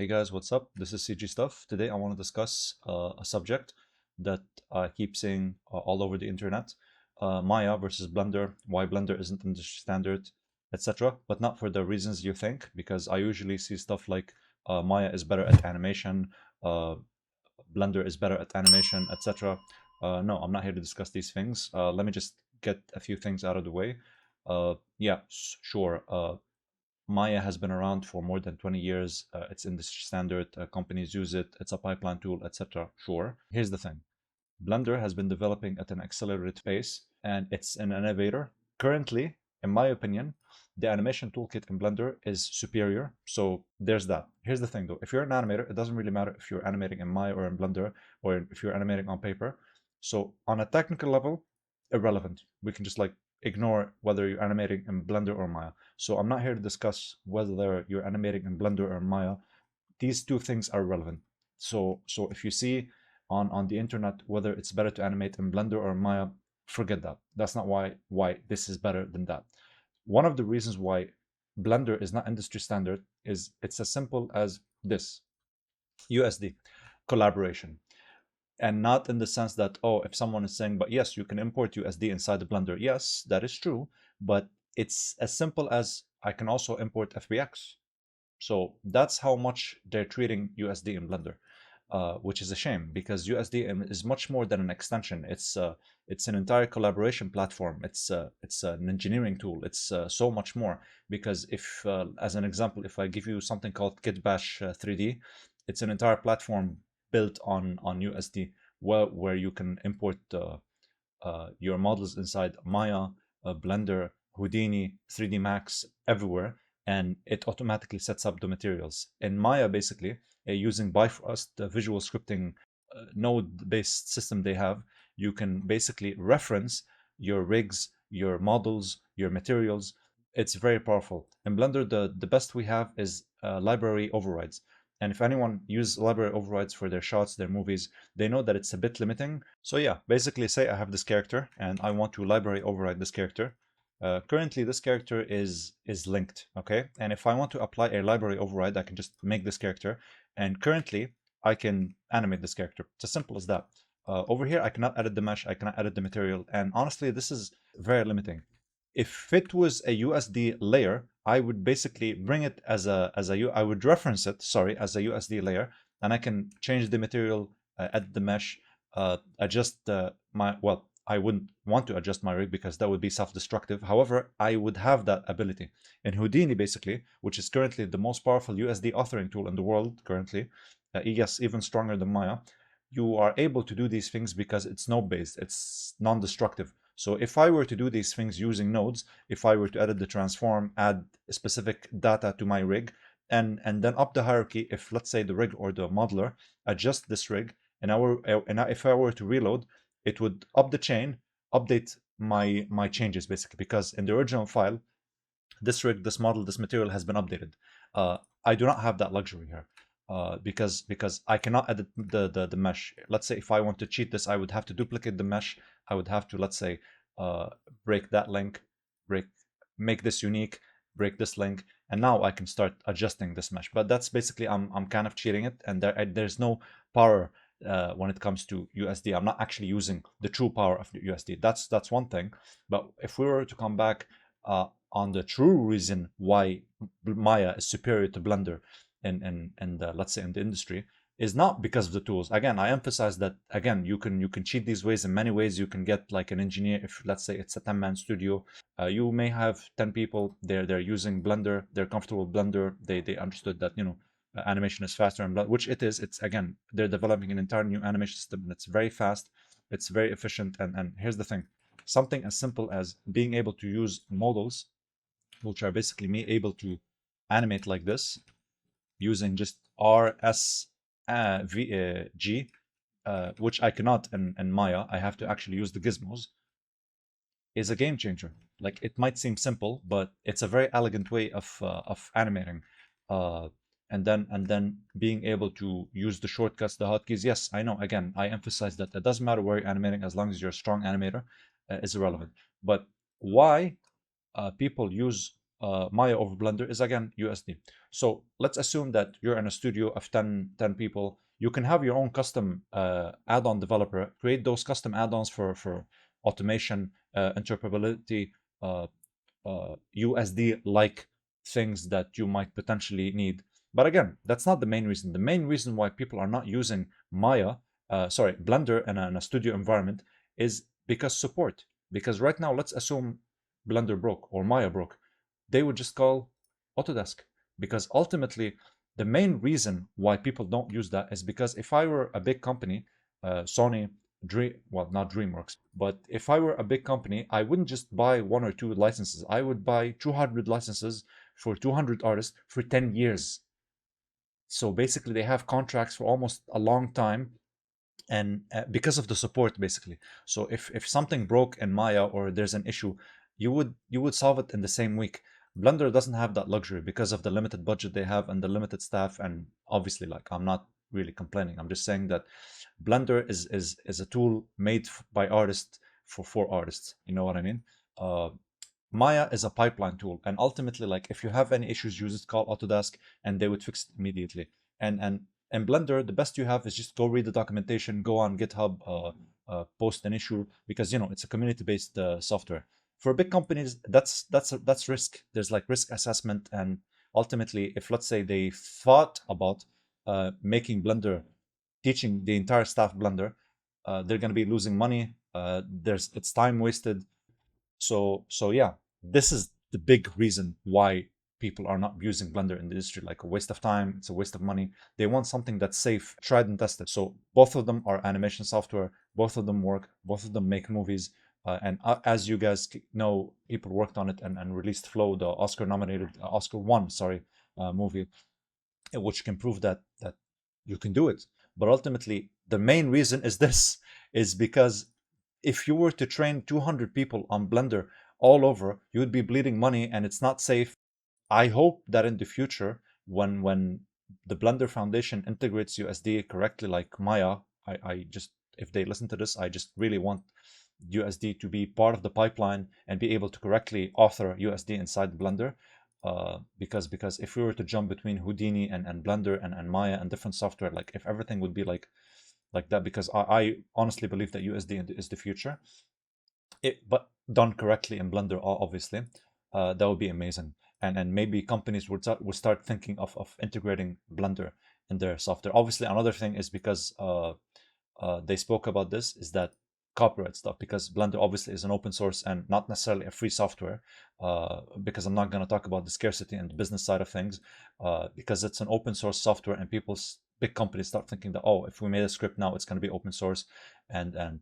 Hey guys, what's up? This is CG Stuff. Today I want to discuss a subject that I keep seeing all over the internet. Maya versus Blender, why Blender isn't industry standard, etc. But not for the reasons you think, because I usually see stuff like Maya is better at animation, uh, Blender is better at animation, etc. No, I'm not here to discuss these things. Let me just get a few things out of the way. Yeah, sure. Maya has been around for more than 20 years. It's industry standard. Companies use it. It's a pipeline tool, etc. Sure. Here's the thing. Blender has been developing at an accelerated pace, and it's an innovator. Currently, in my opinion, the animation toolkit in Blender is superior. So there's that. Here's the thing though. If you're an animator, it doesn't really matter if you're animating in Maya or in Blender, or if you're animating on paper. So on a technical level, irrelevant. We can just like ignore whether you're animating in Blender or Maya. So I'm not here to discuss whether you're animating in Blender or Maya. These two things are relevant. So if you see on the internet whether it's better to animate in Blender or Maya, forget that. That's not why this is better than that. One of the reasons why Blender is not industry standard is it's as simple as this: USD collaboration. And not in the sense that, oh, if someone is saying, but yes, you can import USD inside the Blender. Yes, that is true, but it's as simple as I can also import FBX. So that's how much they're treating USD in Blender, which is a shame because USD is much more than an extension. It's an entire collaboration platform. It's an engineering tool. It's so much more because if, as an example, if I give you something called KitBash 3D, it's an entire platform built on USD where you can import your models inside Maya, Blender, Houdini, 3D Max, everywhere, and it automatically sets up the materials. In Maya, basically, using Bifrost, the visual scripting node-based system they have, you can basically reference your rigs, your models, your materials. It's very powerful. In Blender, the best we have is library overrides. And if anyone uses library overrides for their shots, their movies, they know that it's a bit limiting. So yeah, basically say I have this character and I want to library override this character. Currently, this character is linked, okay? And if I want to apply a library override, I can just make this character. And currently, I can animate this character. It's as simple as that. Over here, I cannot edit the mesh, I cannot edit the material. And honestly, this is very limiting. If it was a USD layer, I would basically bring it I would reference it, sorry, as a USD layer, and I can change the material, edit the mesh, adjust well, I wouldn't want to adjust my rig because that would be self-destructive. However, I would have that ability. In Houdini, basically, which is currently the most powerful USD authoring tool in the world currently, yes, even stronger than Maya, you are able to do these things because it's node-based, it's non-destructive. So if I were to do these things using nodes, if I were to edit the transform, add specific data to my rig, and then up the hierarchy, if let's say the rig or the modeler adjust this rig, and if I were to reload, it would up the chain, update my changes basically, because in the original file, this rig, this model, this material has been updated. I do not have that luxury here. Because I cannot edit the mesh. Let's say if I want to cheat this, I would have to duplicate the mesh. I would have to, let's say, break that link, make this unique, break this link, and now I can start adjusting this mesh. But that's basically I'm kind of cheating it, and there's no power when it comes to USD. I'm not actually using the true power of the USD. That's one thing. But if we were to come back on the true reason why Maya is superior to Blender, and let's say in the industry, is not because of the tools. Again, I emphasize that again, you can cheat these ways. In many ways you can get like an engineer. If let's say it's a 10-man studio, you may have 10 people, they're using Blender, they're comfortable with Blender, they understood that animation is faster, and which it is. It's again, they're developing an entire new animation system that's very fast, it's very efficient. And here's the thing: something as simple as being able to use models, which are basically me able to animate like this using just RSVG, which I cannot in Maya. I have to actually use the gizmos, is a game changer. Like, it might seem simple, but it's a very elegant way of animating. And then being able to use the shortcuts, the hotkeys. Yes, I know. Again, I emphasize that it doesn't matter where you're animating as long as you're a strong animator, is irrelevant. But why people use Maya over Blender is again USD. So let's assume that you're in a studio of 10 people. You can have your own custom add-on developer, create those custom add-ons for automation, interoperability, uh, USD-like things that you might potentially need. But again, that's not the main reason. The main reason why people are not using Blender in a studio environment is because support. Because right now, let's assume Blender broke or Maya broke, they would just call Autodesk. Because ultimately, the main reason why people don't use that is because if I were a big company, Sony, not DreamWorks, but if I were a big company, I wouldn't just buy one or two licenses. I would buy 200 licenses for 200 artists for 10 years. So basically, they have contracts for almost a long time, and because of the support, basically. So if something broke in Maya or there's an issue, you would solve it in the same week. Blender doesn't have that luxury because of the limited budget they have and the limited staff. And obviously, like, I'm not really complaining. I'm just saying that Blender is a tool made by artists for artists. You know what I mean? Uh, Maya is a pipeline tool, and ultimately, like, if you have any issues, you just call Autodesk, and they would fix it immediately. And in Blender, the best you have is just go read the documentation, go on GitHub, post an issue, because it's a community-based software. For big companies, that's risk. There's like risk assessment, and ultimately, if let's say they thought about making Blender, teaching the entire staff Blender, they're going to be losing money. It's time wasted. So yeah, this is the big reason why people are not using Blender in the industry. Like, a waste of time, it's a waste of money. They want something that's safe, tried and tested. So both of them are animation software, both of them work, both of them make movies. And as you guys know, people worked on it and released Flow, the Oscar nominated, Oscar won, sorry, movie, which can prove that you can do it. But ultimately, the main reason is this, is because if you were to train 200 people on Blender all over, you would be bleeding money, and it's not safe. I hope that in the future, when the Blender Foundation integrates USD correctly, like Maya, I just, if they listen to this, I just really want USD to be part of the pipeline and be able to correctly author USD inside Blender. Because if we were to jump between Houdini and Blender and Maya and different software, like, if everything would be like that, because I honestly believe that USD is the future. But done correctly in Blender, obviously, that would be amazing. And maybe companies would start thinking of integrating Blender in their software. Obviously, another thing is because they spoke about this, is that copyright stuff, because Blender obviously is an open source and not necessarily a free software, because I'm not going to talk about the scarcity and the business side of things, because it's an open source software, and big companies start thinking that, oh, if we made a script now, it's going to be open source, and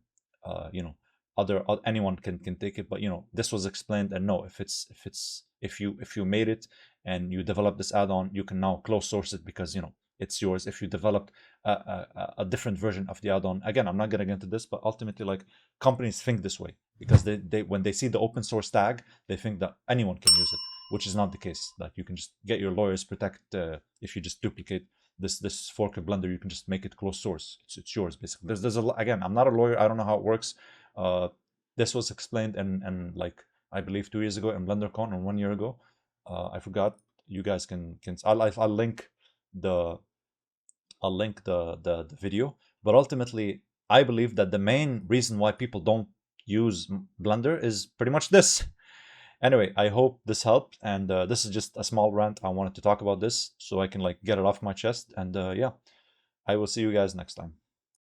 you know, anyone can take it. But this was explained, and no, if you made it and you develop this add-on, you can now close source it, because it's yours. If you developed a different version of the add-on, again, I'm not going to get into this, but ultimately, like, companies think this way, because they when they see the open source tag, they think that anyone can use it, which is not the case. Like, you can just get your lawyers protect, if you just duplicate this fork of Blender, you can just make it closed source. It's yours, basically. Again, I'm not a lawyer, I don't know how it works. This was explained and like, I believe 2 years ago in BlenderCon, or 1 year ago. I forgot. You guys can I'll link the the video. But ultimately, I believe that the main reason why people don't use Blender is pretty much this. Anyway, I hope this helped, and this is just a small rant. I wanted to talk about this so I can, like, get it off my chest. And yeah, I will see you guys next time.